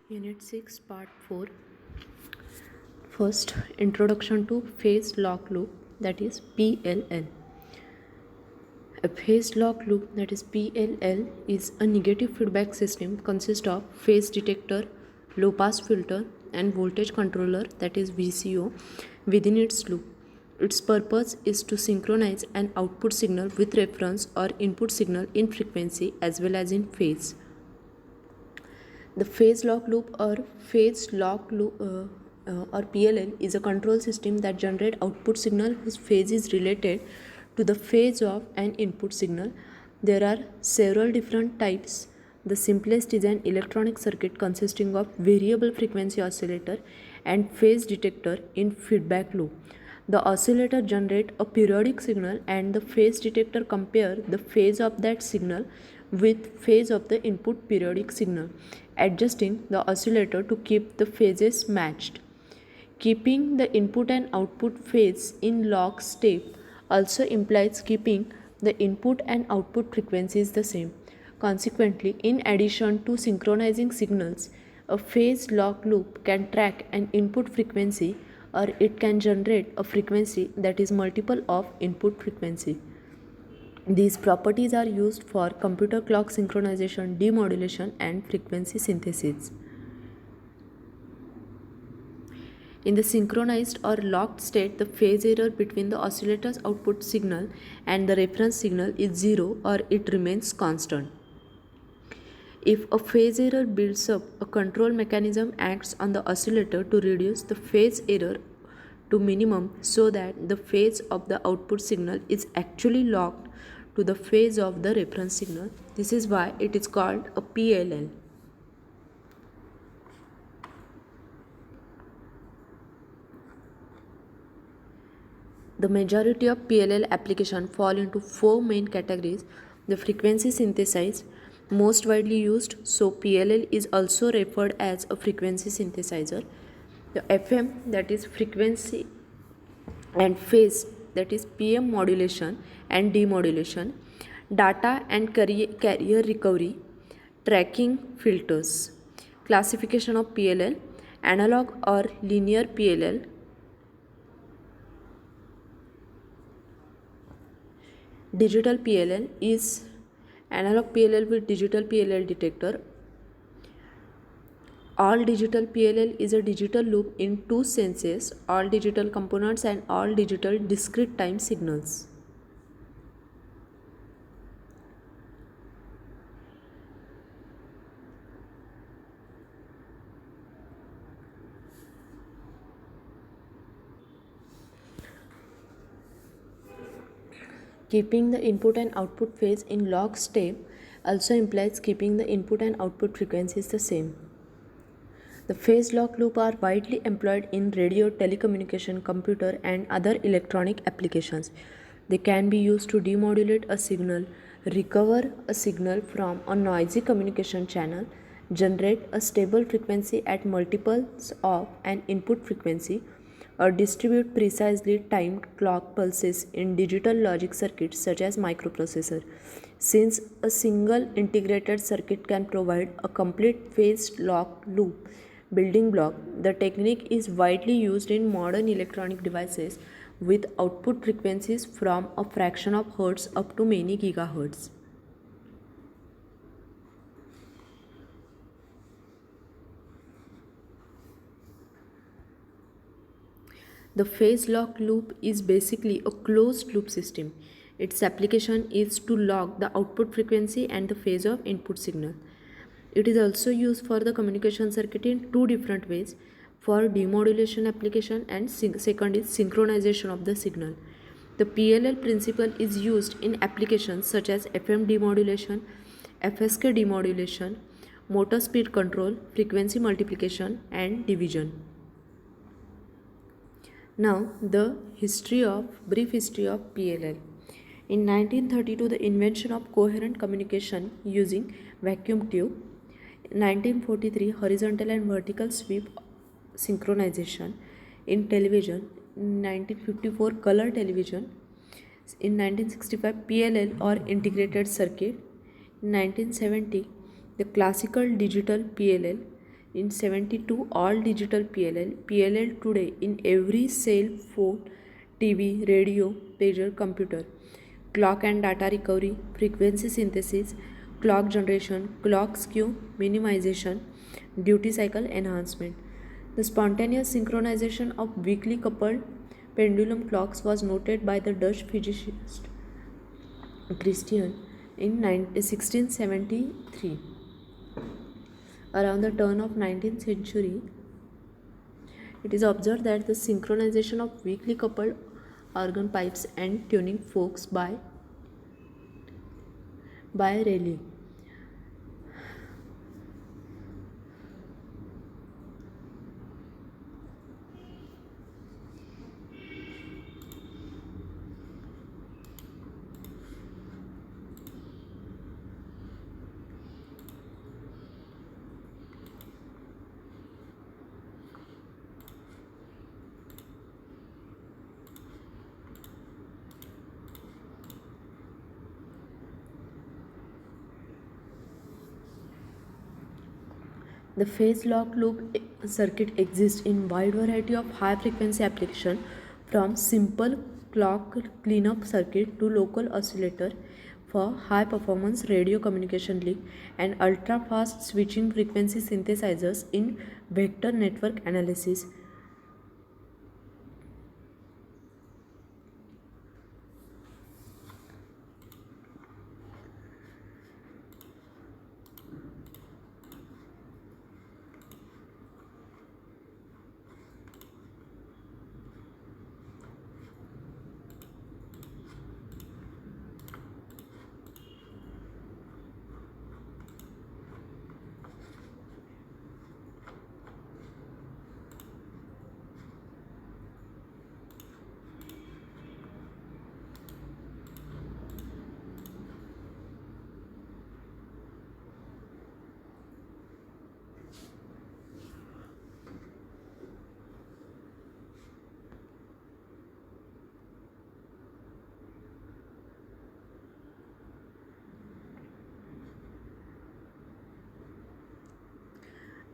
Unit 6 Part 4. First, Introduction to Phase Lock Loop, that is PLL. A phase lock loop, that is PLL, is a negative feedback system consists of phase detector, low pass filter and voltage controller, that is VCO, within its loop. Its purpose is to synchronize an output signal with reference or input signal in frequency as well as in phase. The phase lock loop or PLL is a control system that generates output signal whose phase is related to the phase of an input signal. There are several different types. The simplest is an electronic circuit consisting of variable frequency oscillator and phase detector in feedback loop. The oscillator generates a periodic signal and the phase detector compare the phase of that signal with phase of the input periodic signal, adjusting the oscillator to keep the phases matched. Keeping the input and output phase in lockstep also implies keeping the input and output frequencies the same. Consequently, in addition to synchronizing signals, a phase lock loop can track an input frequency or it can generate a frequency that is multiple of input frequency. These properties are used for computer clock synchronization, demodulation, and frequency synthesis. In the synchronized or locked state, the phase error between the oscillator's output signal and the reference signal is zero or it remains constant. If a phase error builds up, a control mechanism acts on the oscillator to reduce the phase error to minimum so that the phase of the output signal is actually locked to the phase of the reference signal. This is why it is called a PLL. The majority of PLL applications fall into four main categories. The frequency synthesized, most widely used, so PLL is also referred as a frequency synthesizer. The FM, that is frequency and phase, that is PM modulation and demodulation, data and carrier recovery, tracking filters. Classification of PLL: analog or linear PLL, digital PLL is analog PLL with digital PLL detector. All digital PLL is a digital loop in two senses: all digital components and all digital discrete time signals. Keeping the input and output phase in lockstep also implies keeping the input and output frequencies the same. The phase lock loop are widely employed in radio, telecommunication, computer, and other electronic applications. They can be used to demodulate a signal, recover a signal from a noisy communication channel, generate a stable frequency at multiples of an input frequency, or distribute precisely timed clock pulses in digital logic circuits such as microprocessor. Since a single integrated circuit can provide a complete phase lock loop building block, the technique is widely used in modern electronic devices with output frequencies from a fraction of hertz up to many gigahertz. The phase lock loop is basically a closed loop system. Its application is to lock the output frequency and the phase of input signal. It is also used for the communication circuit in two different ways: for demodulation application and second is synchronization of the signal. The PLL principle is used in applications such as FM demodulation, FSK demodulation, motor speed control, frequency multiplication and division. Now, the brief history of PLL. In 1932, the invention of coherent communication using vacuum tube. In 1943, horizontal and vertical sweep synchronization in television. In 1954, color television. In 1965, PLL or integrated circuit. In 1970, the classical digital PLL. In 72, all digital PLL today in every cell phone, TV, radio, pager, computer. Clock and data recovery, frequency synthesis, clock generation, clock skew minimization, duty cycle enhancement. The spontaneous synchronization of weakly coupled pendulum clocks was noted by the Dutch physicist Christian in 1673. Around the turn of 19th century, it is observed that the synchronization of weakly coupled organ pipes and tuning forks by Rayleigh. The phase lock loop circuit exists in wide variety of high frequency application, from simple clock cleanup circuit to local oscillator for high performance radio communication link and ultra fast switching frequency synthesizers in vector network analysis.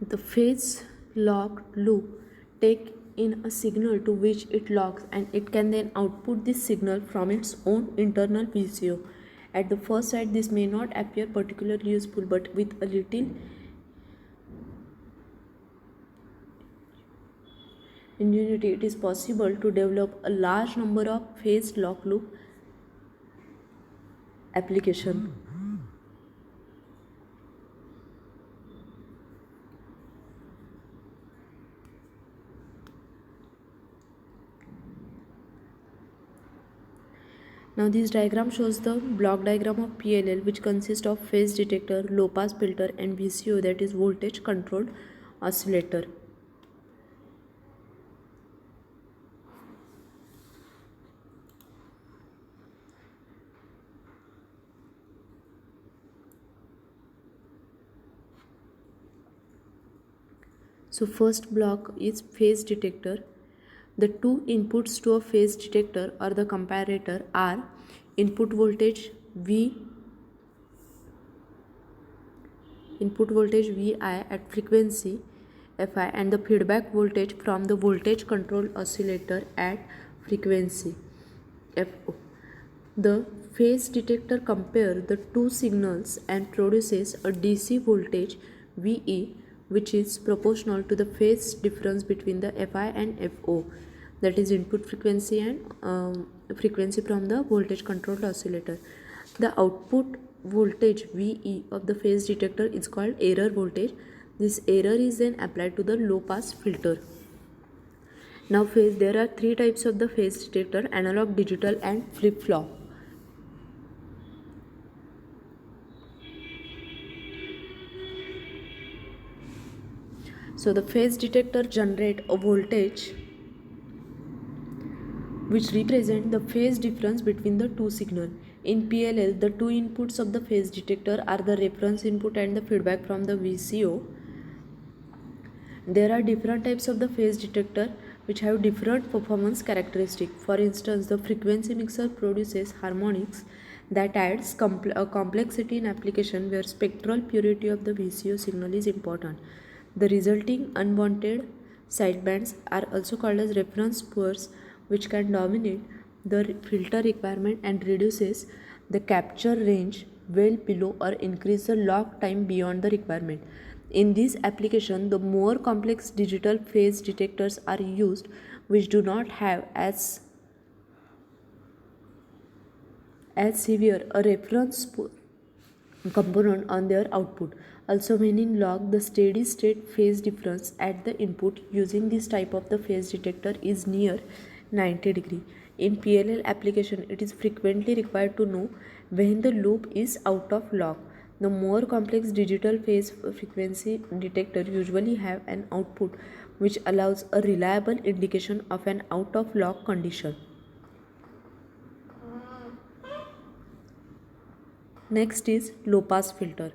The phase locked loop take in a signal to which it locks, and it can then output this signal from its own internal VCO. At the first sight, this may not appear particularly useful, but with a little ingenuity, it is possible to develop a large number of phase lock loop applications. Now this diagram shows the block diagram of PLL, which consists of phase detector, low pass filter and VCO, that is voltage controlled oscillator. So first block is phase detector. The two inputs to a phase detector or the comparator are input voltage VI at frequency Fi and the feedback voltage from the voltage control oscillator at frequency Fo. The phase detector compares the two signals and produces a DC voltage VE, which is proportional to the phase difference between the Fi and Fo, that is input frequency and frequency from the voltage controlled oscillator. The output voltage VE of the phase detector is called error voltage. This error is then applied to the low pass filter. Now there are three types of the phase detector: analog, digital and flip-flop. So the phase detector generate a voltage which represent the phase difference between the two signals. In PLL, the two inputs of the phase detector are the reference input and the feedback from the VCO. There are different types of the phase detector which have different performance characteristics. For instance, the frequency mixer produces harmonics that adds complexity in application where spectral purity of the VCO signal is important. The resulting unwanted sidebands are also called as reference pores, which can dominate the filter requirement and reduces the capture range well below or increase the lock time beyond the requirement. In this application, the more complex digital phase detectors are used, which do not have as severe a reference component on their output. Also, when in log, the steady state phase difference at the input using this type of the phase detector is near 90 degree. In PLL application, it is frequently required to know when the loop is out of log. The more complex digital phase frequency detector usually have an output which allows a reliable indication of an out of log condition. Next is low pass filter.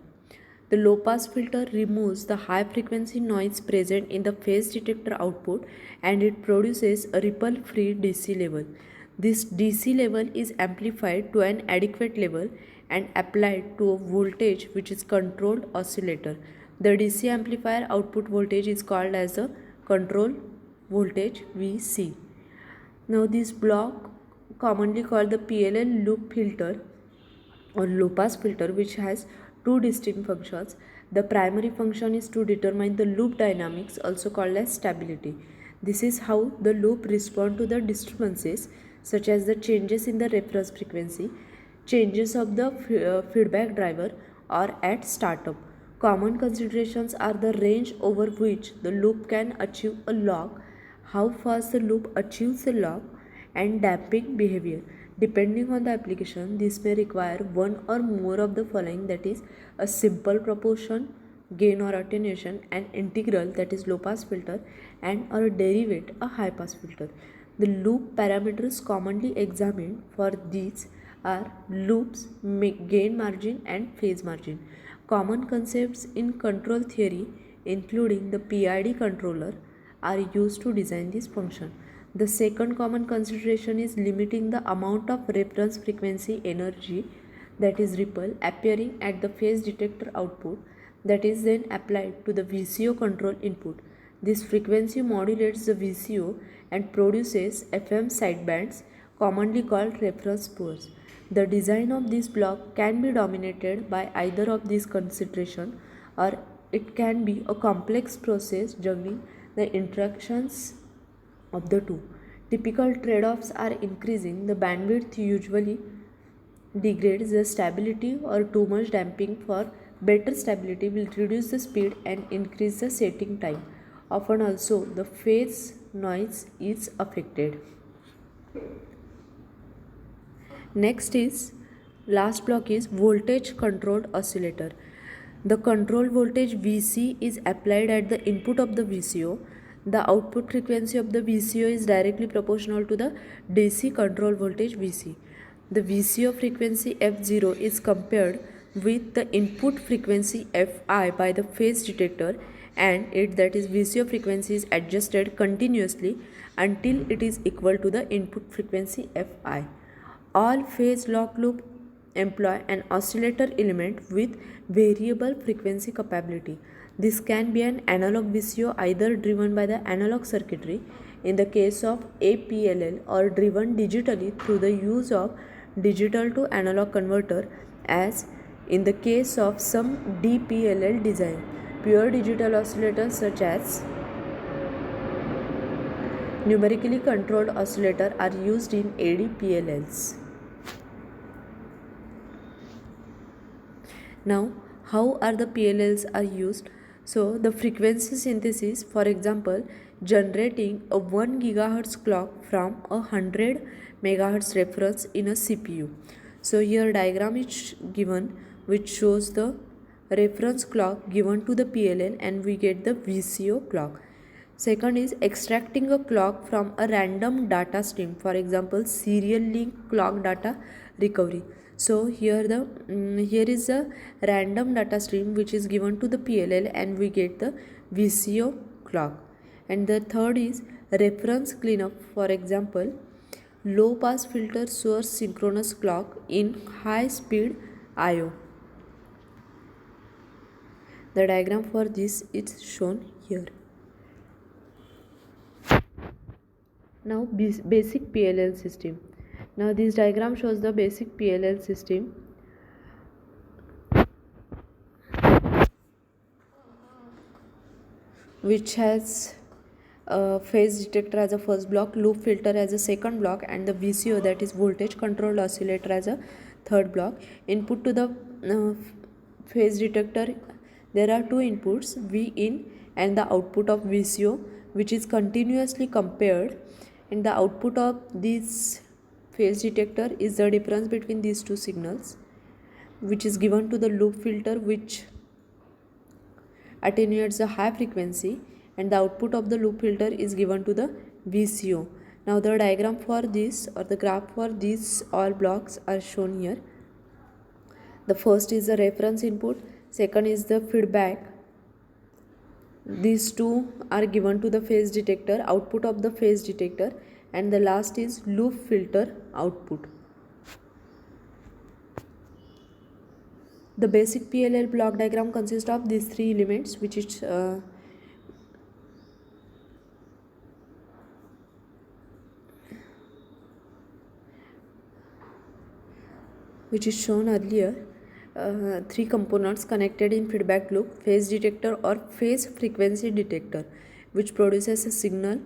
The low pass filter removes the high frequency noise present in the phase detector output and it produces a ripple free DC level. This DC level is amplified to an adequate level and applied to a voltage which is controlled oscillator. The DC amplifier output voltage is called as the control voltage VC. Now this block, commonly called the PLL loop filter or low pass filter, which has two distinct functions. The primary function is to determine the loop dynamics, also called as stability. This is how the loop responds to the disturbances such as the changes in the reference frequency, changes of the feedback driver or at startup. Common considerations are the range over which the loop can achieve a log, how fast the loop achieves a log, and damping behavior. Depending on the application, this may require one or more of the following, that is a simple proportion, gain or attenuation, an integral, that is low pass filter, and or a derivative, a high pass filter. The loop parameters commonly examined for these are loops, gain margin and phase margin. Common concepts in control theory including the PID controller are used to design this function. The second common consideration is limiting the amount of reference frequency energy, that is ripple, appearing at the phase detector output that is then applied to the VCO control input. This frequency modulates the VCO and produces FM sidebands, commonly called reference pores. The design of this block can be dominated by either of these considerations, or it can be a complex process juggling the interactions of the two. Typical trade-offs are increasing the bandwidth usually degrades the stability, or too much damping for better stability will reduce the speed and increase the setting time. Often also the phase noise is affected. Next is last block is voltage controlled oscillator. The control voltage VC is applied at the input of the VCO. The output frequency of the VCO is directly proportional to the DC control voltage VC. The VCO frequency F0 is compared with the input frequency Fi by the phase detector, and it, that is VCO frequency, is adjusted continuously until it is equal to the input frequency Fi. All phase lock loop employ an oscillator element with variable frequency capability. This can be an analog VCO either driven by the analog circuitry in the case of APLL, or driven digitally through the use of digital to analog converter, as in the case of some DPLL design. Pure digital oscillators such as numerically controlled oscillator are used in ADPLLs. Now, how are the PLLs are used? So, the frequency synthesis, for example, generating a 1 GHz clock from a 100 MHz reference in a CPU. So, here diagram is given which shows the reference clock given to the PLL and we get the VCO clock. Second is extracting a clock from a random data stream, for example, serial link clock data recovery. So here is a random data stream which is given to the PLL and we get the VCO clock. And the third is reference cleanup, for example, low pass filter source synchronous clock in high speed IO. The diagram for this is shown here. Now basic PLL system. Now this diagram shows the basic PLL system. Which has a phase detector as a first block, loop filter as a second block, and the VCO, that is voltage controlled oscillator, as a third block. Input to the phase detector, there are two inputs, V in and the output of VCO, which is continuously compared, and the output of this phase detector is the difference between these two signals, which is given to the loop filter, which attenuates the high frequency, and the output of the loop filter is given to the VCO. Now the diagram for this, or the graph for these all blocks, are shown here. The first is the reference input, second is the feedback. These two are given to the phase detector, output of the phase detector, and the last is loop filter output. The basic PLL block diagram consists of these three elements, which is shown earlier. Three components connected in feedback loop: phase detector or phase frequency detector, which produces a signal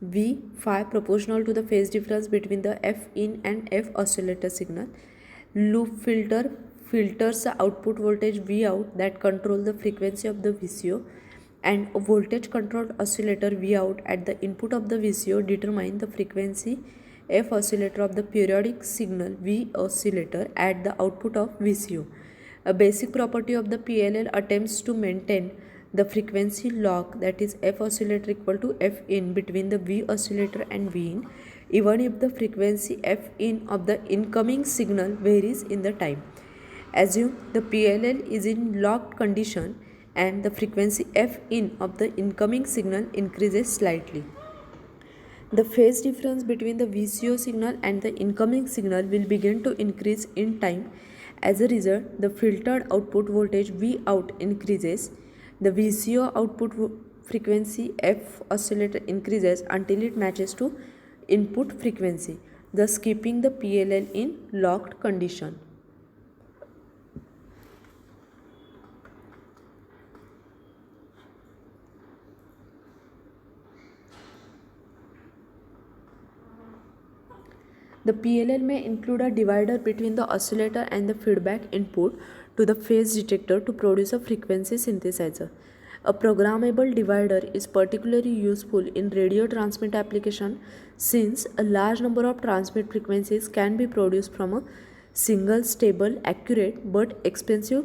V phi proportional to the phase difference between the F in and F oscillator signal. Loop filter filters the output voltage V out that control the frequency of the VCO, and a voltage controlled oscillator V out at the input of the VCO determine the frequency F oscillator of the periodic signal V oscillator at the output of VCO. A basic property of the PLL attempts to maintain the frequency log, that is F oscillator equal to F in, between the V oscillator and V in, even if the frequency F in of the incoming signal varies in the time. Assume the PLL is in locked condition and the frequency F in of the incoming signal increases slightly. The phase difference between the VCO signal and the incoming signal will begin to increase in time. As a result, the filtered output voltage V out increases. The VCO output frequency F oscillator increases until it matches to input frequency, thus keeping the PLL in locked condition. The PLL may include a divider between the oscillator and the feedback input to the phase detector to produce a frequency synthesizer. A programmable divider is particularly useful in radio transmit application, since a large number of transmit frequencies can be produced from a single stable, accurate but expensive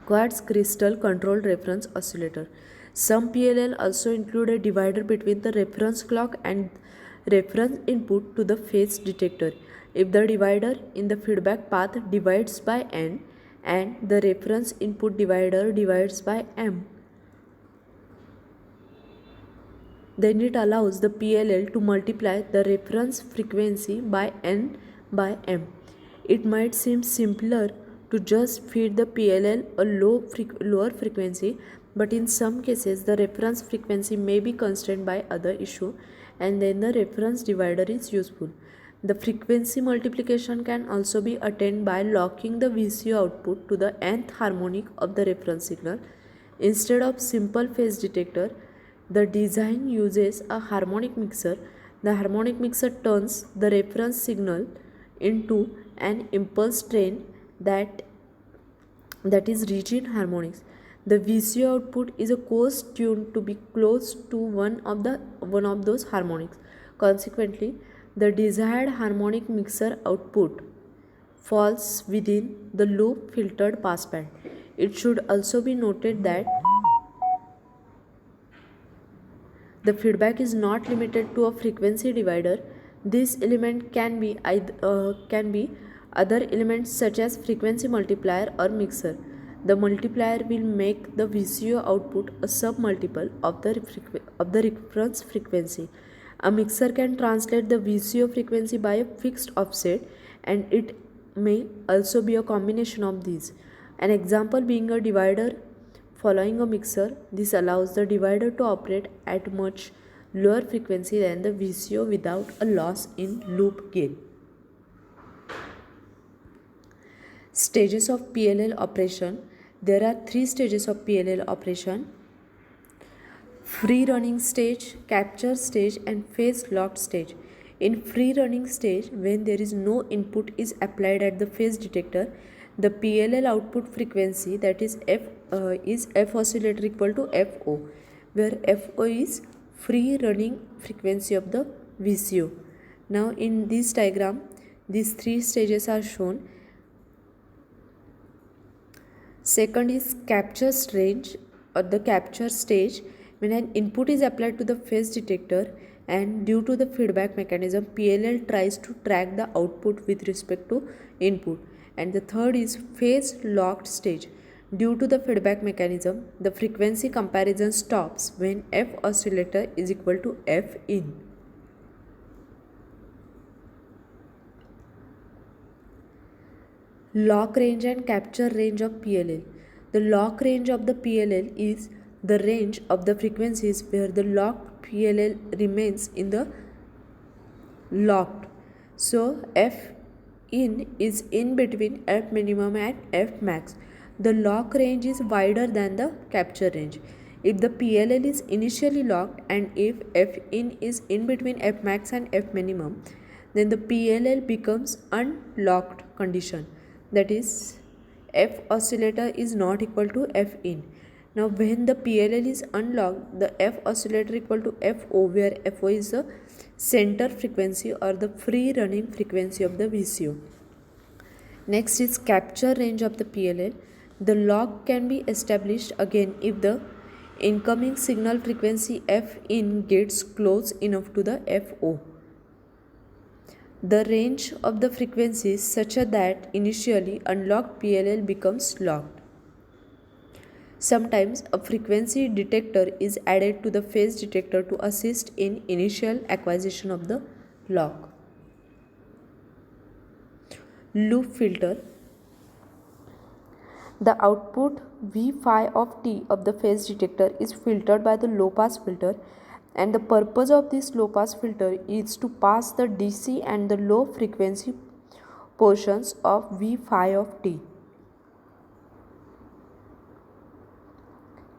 quartz crystal controlled reference oscillator. Some PLL also include a divider between the reference clock and reference input to the phase detector. If the divider in the feedback path divides by N and the reference input divider divides by M, then it allows the PLL to multiply the reference frequency by N by M. It might seem simpler to just feed the PLL a lower frequency, but in some cases the reference frequency may be constrained by other issue, and then the reference divider is useful. The frequency multiplication can also be attained by locking the VCO output to the nth harmonic of the reference signal. Instead of simple phase detector, the design uses a harmonic mixer. The harmonic mixer turns the reference signal into an impulse train that is rich in harmonics. The VCO output is a course tuned to be close to one of those harmonics. Consequently, the desired harmonic mixer output falls within the loop filtered passband. It should also be noted that the feedback is not limited to a frequency divider. This element can be other elements such as frequency multiplier or mixer. The multiplier will make the VCO output a submultiple of the reference frequency. A mixer can translate the VCO frequency by a fixed offset, and it may also be a combination of these. An example being a divider following a mixer. This allows the divider to operate at much lower frequency than the VCO without a loss in loop gain. Stages of PLL operation. There are 3 stages of PLL operation: free running stage, capture stage, and phase locked stage. In free running stage, when there is no input is applied at the phase detector, the PLL output frequency, that is F oscillator equal to FO, where FO is free running frequency of the VCO. Now in this diagram, these 3 stages are shown. Second is capture stage or the capture stage, when an input is applied to the phase detector and due to the feedback mechanism, PLL tries to track the output with respect to input. And the third is phase locked stage. Due to the feedback mechanism, the frequency comparison stops when F oscillator is equal to F in. Lock range and capture range of PLL. The lock range of the PLL is the range of the frequencies where the locked PLL remains in the locked. So F in is in between F minimum and F max. The lock range is wider than the capture range. If the PLL is initially locked and if F in is in between F max and F minimum, then the PLL becomes unlocked condition. That is, F oscillator is not equal to F in. Now when the PLL is unlocked, the F oscillator equal to FO, where FO is the center frequency or the free running frequency of the VCO. Next is capture range of the PLL. The lock can be established again if the incoming signal frequency F in gets close enough to the FO. The range of the frequencies such that initially unlocked PLL becomes locked. Sometimes a frequency detector is added to the phase detector to assist in initial acquisition of the lock. Loop filter. The output V phi of t of the phase detector is filtered by the low pass filter, and the purpose of this low pass filter is to pass the DC and the low frequency portions of V phi of t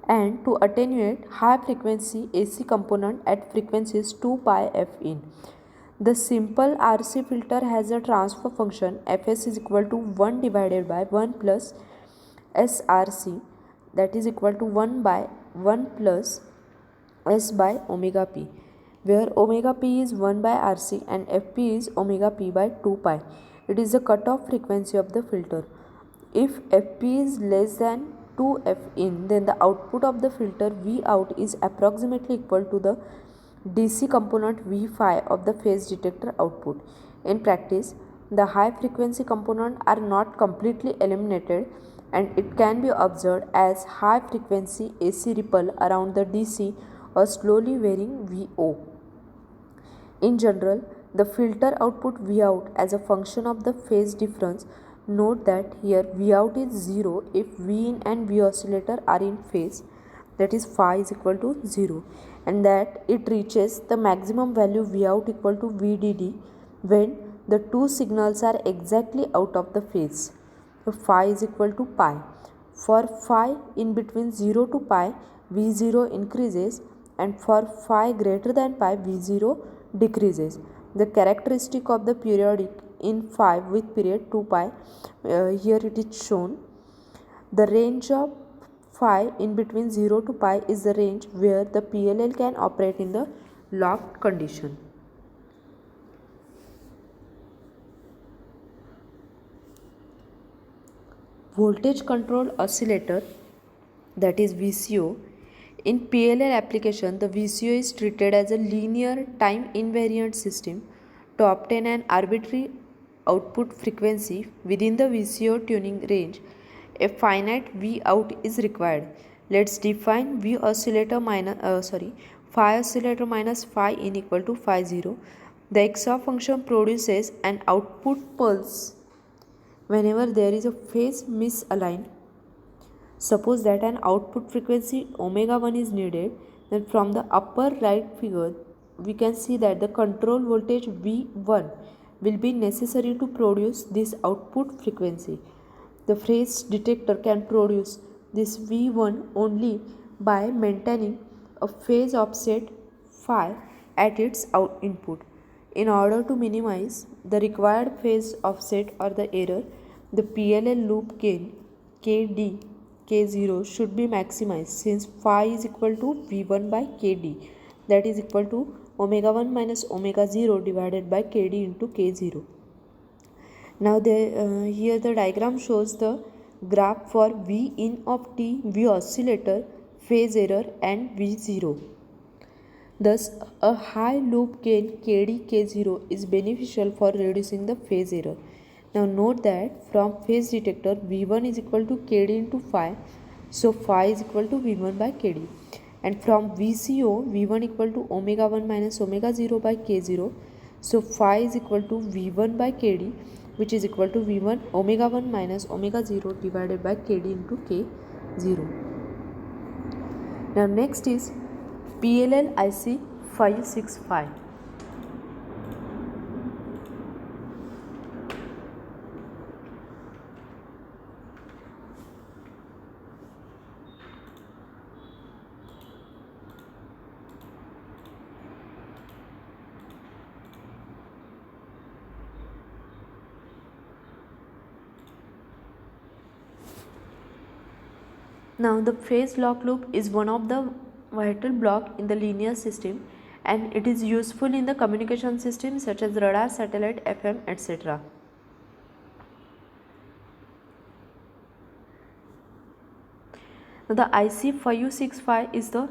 and to attenuate high frequency AC component at frequencies 2 pi f in. The simple RC filter has a transfer function Fs is equal to 1 divided by 1 plus SRC, that is equal to 1 by 1 plus S by omega p, where omega p is 1 by RC and Fp is omega p by 2 pi. It is the cutoff frequency of the filter. If Fp is less than 2F in, then the output of the filter V out is approximately equal to the DC component V phi of the phase detector output. In practice, the high frequency component are not completely eliminated, and it can be observed as high frequency AC ripple around the DC or slowly varying VO. In general, the filter output V out as a function of the phase difference. Note that here V out is 0 if V in and V oscillator are in phase, that is phi is equal to 0, and that it reaches the maximum value V out equal to VDD when the two signals are exactly out of the phase. So phi is equal to pi. For phi in between 0 to pi, V0 increases, and for phi greater than pi, V0 decreases. The characteristic of the periodic in phi with period 2 pi, here it is shown. The range of phi in between 0 to pi is the range where the PLL can operate in the locked condition. Voltage control oscillator, that is VCO. In PLL application, the VCO is treated as a linear time invariant system. To obtain an arbitrary output frequency within the VCO tuning range, a finite V out is required. Let's define V oscillator minus phi oscillator minus phi in equal to phi 0. The XOR function produces an output pulse whenever there is a phase misaligned. Suppose that an output frequency omega 1 is needed, then from the upper right figure we can see that the control voltage V1 will be necessary to produce this output frequency. The phase detector can produce this V1 only by maintaining a phase offset phi at its input. In order to minimize the required phase offset or the error, the PLL loop gain KD K0 should be maximized since phi is equal to V1 by KD, that is equal to omega 1 minus omega 0 divided by KD into K0. Now here the diagram shows the graph for V in of T, V oscillator, phase error and V0. Thus, a high loop gain KD-K0 is beneficial for reducing the phase error. Now note that from phase detector V1 is equal to KD into phi, so phi is equal to V1 by KD. And from VCO, V1 equal to omega 1 minus omega 0 by K0, so phi is equal to V1 by KD, which is equal to V1 omega 1 minus omega 0 divided by KD into K0. Now next is PLL IC 565. Now the phase lock loop is one of the vital block in the linear system, and it is useful in the communication system such as radar, satellite, FM, etc. Now the IC 565 is the